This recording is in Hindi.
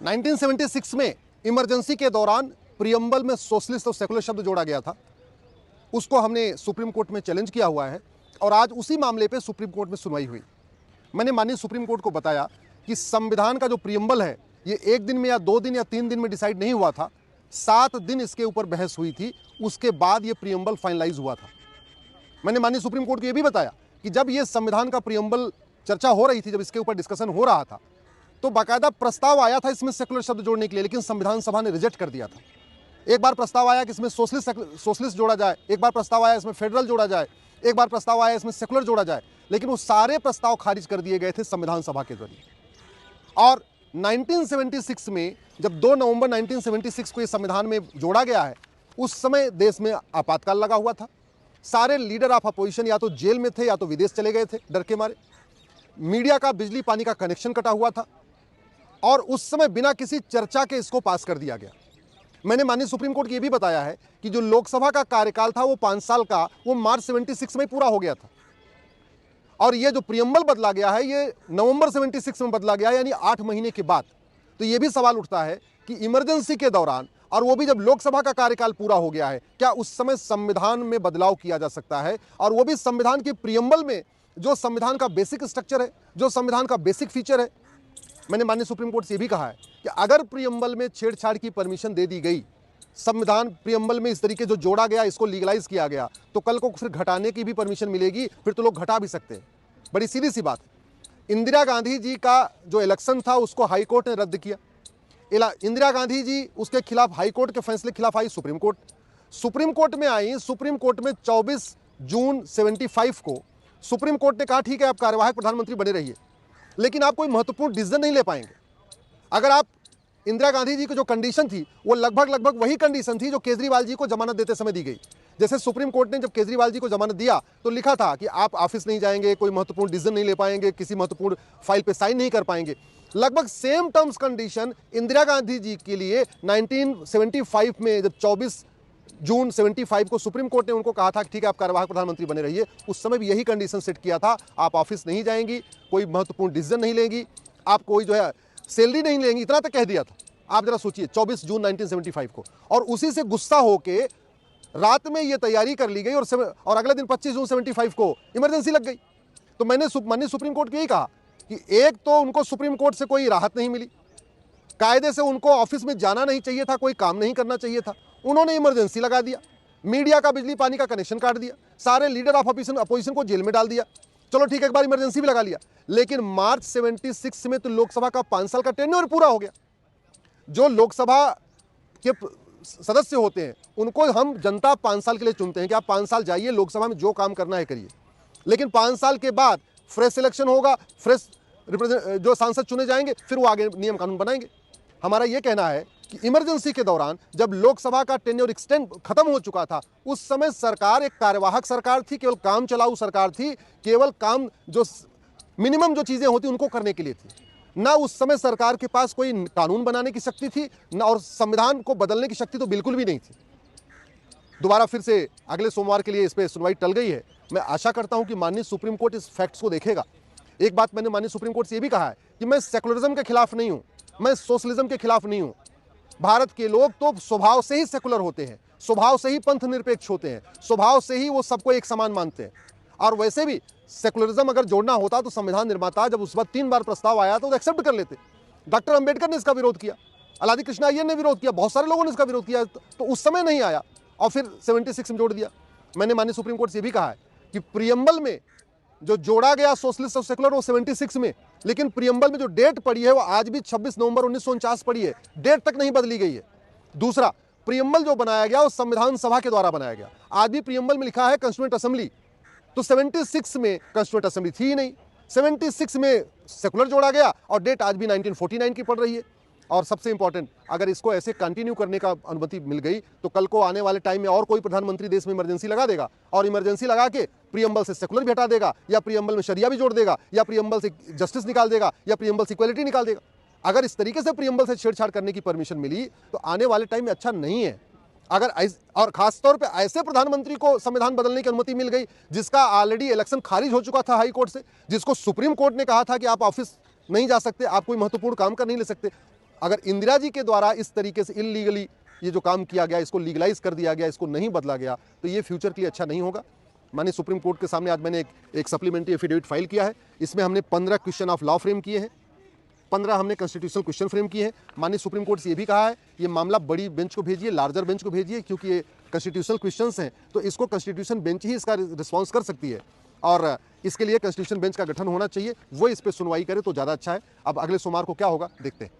1976 में इमरजेंसी के दौरान प्रियम्बल में सोशलिस्ट और सेकुलर शब्द जोड़ा गया था, उसको हमने सुप्रीम कोर्ट में चैलेंज किया हुआ है और आज उसी मामले पे सुप्रीम कोर्ट में सुनवाई हुई। मैंने माननीय सुप्रीम कोर्ट को बताया कि संविधान का जो प्रियम्बल है ये 1 दिन में या 2 दिन या 3 दिन में डिसाइड नहीं हुआ था, 7 दिन इसके ऊपर बहस हुई थी, उसके बाद ये प्रियम्बल फाइनलाइज हुआ था। मैंने माननीय सुप्रीम कोर्ट को ये भी बताया कि जब ये संविधान का प्रियम्बल चर्चा हो रही थी, जब इसके ऊपर डिस्कशन हो रहा था, तो बाकायदा प्रस्ताव आया था इसमें सेकुलर शब्द जोड़ने के लिए, लेकिन संविधान सभा ने रिजेक्ट कर दिया था। एक बार प्रस्ताव आया कि इसमें सोशलिस्ट जोड़ा जाए, एक बार प्रस्ताव आया इसमें फेडरल जोड़ा जाए, एक बार प्रस्ताव आया इसमें सेकुलर जोड़ा जाए, लेकिन वो सारे प्रस्ताव खारिज कर दिए गए थे संविधान सभा के जरिए। और 1976 में जब 2 नवंबर 1976 को ये संविधान में जोड़ा गया है, उस समय देश में आपातकाल लगा हुआ था। सारे लीडर ऑफ अपोजिशन या तो जेल में थे या तो विदेश चले गए थे डर के मारे। मीडिया का बिजली पानी का कनेक्शन कटा हुआ था और उस समय बिना किसी चर्चा के इसको पास कर दिया गया। मैंने माननीय सुप्रीम कोर्ट को यह भी बताया है कि जो लोकसभा का कार्यकाल था वो 5 साल का, वो मार्च 76 में पूरा हो गया था और ये जो प्रियम्बल बदला गया है ये नवंबर 76 में बदला गया, यानी 8 महीने के बाद। तो ये भी सवाल उठता है कि इमरजेंसी के दौरान, और वो भी जब लोकसभा का कार्यकाल पूरा हो गया है, क्या उस समय संविधान में बदलाव किया जा सकता है, और वो भी संविधान के प्रियम्बल में, जो संविधान का बेसिक स्ट्रक्चर है, जो संविधान का बेसिक फीचर है। मैंने माननीय सुप्रीम कोर्ट से ये भी कहा है कि अगर प्रियम्बल में छेड़छाड़ की परमिशन दे दी गई, संविधान प्रियम्बल में इस तरीके जो जोड़ा गया, इसको लीगलाइज किया गया, तो कल को फिर घटाने की भी परमिशन मिलेगी, फिर तो लोग घटा भी सकते हैं। बड़ी सीधी सी बात है। इंदिरा गांधी जी का जो इलेक्शन था उसको हाई कोर्ट ने रद्द किया। इंदिरा गांधी जी उसके खिलाफ हाई कोर्ट के फैसले के खिलाफ आई सुप्रीम कोर्ट। सुप्रीम कोर्ट में आई, सुप्रीम कोर्ट में 24 जून 75 को सुप्रीम कोर्ट ने कहा ठीक है आप कार्यवाहक प्रधानमंत्री बने रहिए, लेकिन आप कोई महत्वपूर्ण डिसीजन नहीं ले पाएंगे। अगर आप इंदिरा गांधी जी की जो कंडीशन थी वो लगभग वही कंडीशन थी जो केजरीवाल जी को जमानत देते समय दी गई। जैसे सुप्रीम कोर्ट ने जब केजरीवाल जी को जमानत दिया तो लिखा था कि आप ऑफिस नहीं जाएंगे, कोई महत्वपूर्ण डिसीजन नहीं ले पाएंगे, किसी महत्वपूर्ण फाइल पे साइन नहीं कर पाएंगे। लगभग same terms condition Indira Gandhi ji के लिए 1975 में जब 24 जून 75 को सुप्रीम कोर्ट ने उनको कहा था कि ठीक है आप कार्यवाहक प्रधानमंत्री बने रहिए, उस समय भी यही कंडीशन सेट किया था, आप ऑफिस नहीं जाएंगी, कोई महत्वपूर्ण डिसीजन नहीं लेंगी, आप कोई जो है सैलरी नहीं लेंगी, इतना तक कह दिया था। आप जरा सोचिए 24 जून 1975 को, और उसी से गुस्सा होके रात में ये तैयारी कर ली गई और अगले दिन 25 जून 75 को इमरजेंसी लग गई। तो मैंने माननीय सुप्रीम कोर्ट को यही कहा कि एक तो उनको सुप्रीम कोर्ट से कोई राहत नहीं मिली, कायदे से उनको ऑफिस में जाना नहीं चाहिए था, कोई काम नहीं करना चाहिए था, उन्होंने इमरजेंसी लगा दिया, मीडिया का बिजली पानी का कनेक्शन काट दिया, सारे लीडर ऑफ अपोजिशन को जेल में डाल दिया। चलो ठीक है एक बार इमरजेंसी भी लगा लिया, लेकिन मार्च 76 में तो लोकसभा का 5 साल का टेन्योर पूरा हो गया। जो लोकसभा के सदस्य होते हैं उनको हम जनता 5 साल के लिए चुनते हैं कि आप 5 साल जाइए लोकसभा में जो काम करना है करिए, लेकिन 5 साल के बाद फ्रेश इलेक्शन होगा, फ्रेश जो सांसद चुने जाएंगे, फिर वो आगे नियम कानून बनाएंगे। हमारा ये कहना है कि इमरजेंसी के दौरान जब लोकसभा का टेन्योर एक्सटेंड खत्म हो चुका था, उस समय सरकार एक कार्यवाहक सरकार थी, केवल काम चलाऊ सरकार थी, केवल काम जो मिनिमम जो चीजें होती उनको करने के लिए थी। ना उस समय सरकार के पास कोई कानून बनाने की शक्ति थी, ना और संविधान को बदलने की शक्ति तो बिल्कुल भी नहीं थी। दोबारा फिर से अगले सोमवार के लिए इस पर सुनवाई टल गई है। मैं आशा करता हूं कि माननीय सुप्रीम कोर्ट इस फैक्ट्स को देखेगा। एक बात मैंने माननीय सुप्रीम कोर्ट से यह भी कहा है कि मैं सेकुलरिज्म के खिलाफ नहीं हूं, मैं सोशलिज्म के खिलाफ नहीं हूं। भारत के लोग तो स्वभाव से ही सेकुलर होते हैं, स्वभाव से ही पंथ निरपेक्ष होते हैं, स्वभाव से ही वो सबको एक समान मानते हैं। और वैसे भी सेकुलरिज्म अगर जोड़ना होता तो संविधान निर्माता जब उस वक्त 3 बार प्रस्ताव आया तो एक्सेप्ट कर लेते। डॉक्टर अंबेडकर ने इसका विरोध किया, अलादी कृष्ण अय्यर ने विरोध किया, बहुत सारे लोगों ने इसका विरोध किया, तो उस समय नहीं आया और फिर 76 में जोड़ दिया। मैंने माननीय सुप्रीम कोर्ट से भी कहा है कि प्रियम्बल में जो जोड़ा गया सोशलिस्ट और सेकुलर वो 76 में, लेकिन प्रियम्बल में जो डेट पड़ी है वो आज भी 26 नवंबर 1949 पड़ी है, डेट तक नहीं बदली गई है। दूसरा, प्रियम्बल जो बनाया गया वो संविधान सभा के द्वारा बनाया गया। आज भी प्रियम्बल में लिखा है कंस्टिट्यूएंट असेंबली, तो 76 में कंस्टिट्यूएंट असेंबली थी ही नहीं, 76 में सेकुलर जोड़ा गया और डेट आज भी 1949 की पड़ रही है। और सबसे इंपॉर्टेंट, अगर इसको ऐसे कंटिन्यू करने का अनुमति मिल गई तो कल को आने वाले टाइम में और कोई प्रधानमंत्री देश में इमरजेंसी लगा देगा और इमरजेंसी लगा के प्रियम्बल से सेकुलर भी हटा देगा, या प्रियम्बल में शरिया भी जोड़ देगा, या प्रियम्बल से जस्टिस निकाल देगा, या प्रियम्बल से इक्वलिटी निकाल देगा। अगर इस तरीके से प्रियम्बल से छेड़छाड़ करने की परमिशन मिली तो आने वाले टाइम में अच्छा नहीं है। अगर और खासतौर पे ऐसे प्रधानमंत्री को संविधान बदलने की अनुमति मिल गई जिसका ऑलरेडी इलेक्शन खारिज हो चुका था हाई कोर्ट से, जिसको सुप्रीम कोर्ट ने कहा था कि आप ऑफिस नहीं जा सकते, आप कोई महत्वपूर्ण काम कर नहीं ले सकते, अगर इंदिरा जी के द्वारा इस तरीके से इलीगली ये जो काम किया गया, इसको लीगलाइज कर दिया गया, इसको नहीं बदला गया, तो ये फ्यूचर के लिए अच्छा नहीं होगा। माननीय सुप्रीम कोर्ट के सामने आज मैंने एक सप्लीमेंट्री एफिडेविट फाइल किया है। इसमें हमने 15 क्वेश्चन ऑफ लॉ फ्रेम किए हैं, 15 हमने कॉन्स्टिट्यूशनल क्वेश्चन फ्रेम किए हैं। माननीय सुप्रीम कोर्ट से ये भी कहा है ये मामला बड़ी बेंच को भेजिए, लार्जर बेंच को भेजिए, क्योंकि ये कॉन्स्टिट्यूशनल क्वेश्चंस हैं, तो इसको कॉन्स्टिट्यूशन बेंच ही इसका रिस्पॉन्स कर सकती है और इसके लिए कॉन्स्टिट्यूशन बेंच का गठन होना चाहिए, वो इस पर सुनवाई करे तो ज़्यादा अच्छा है। अब अगले सोमवार को क्या होगा देखते हैं।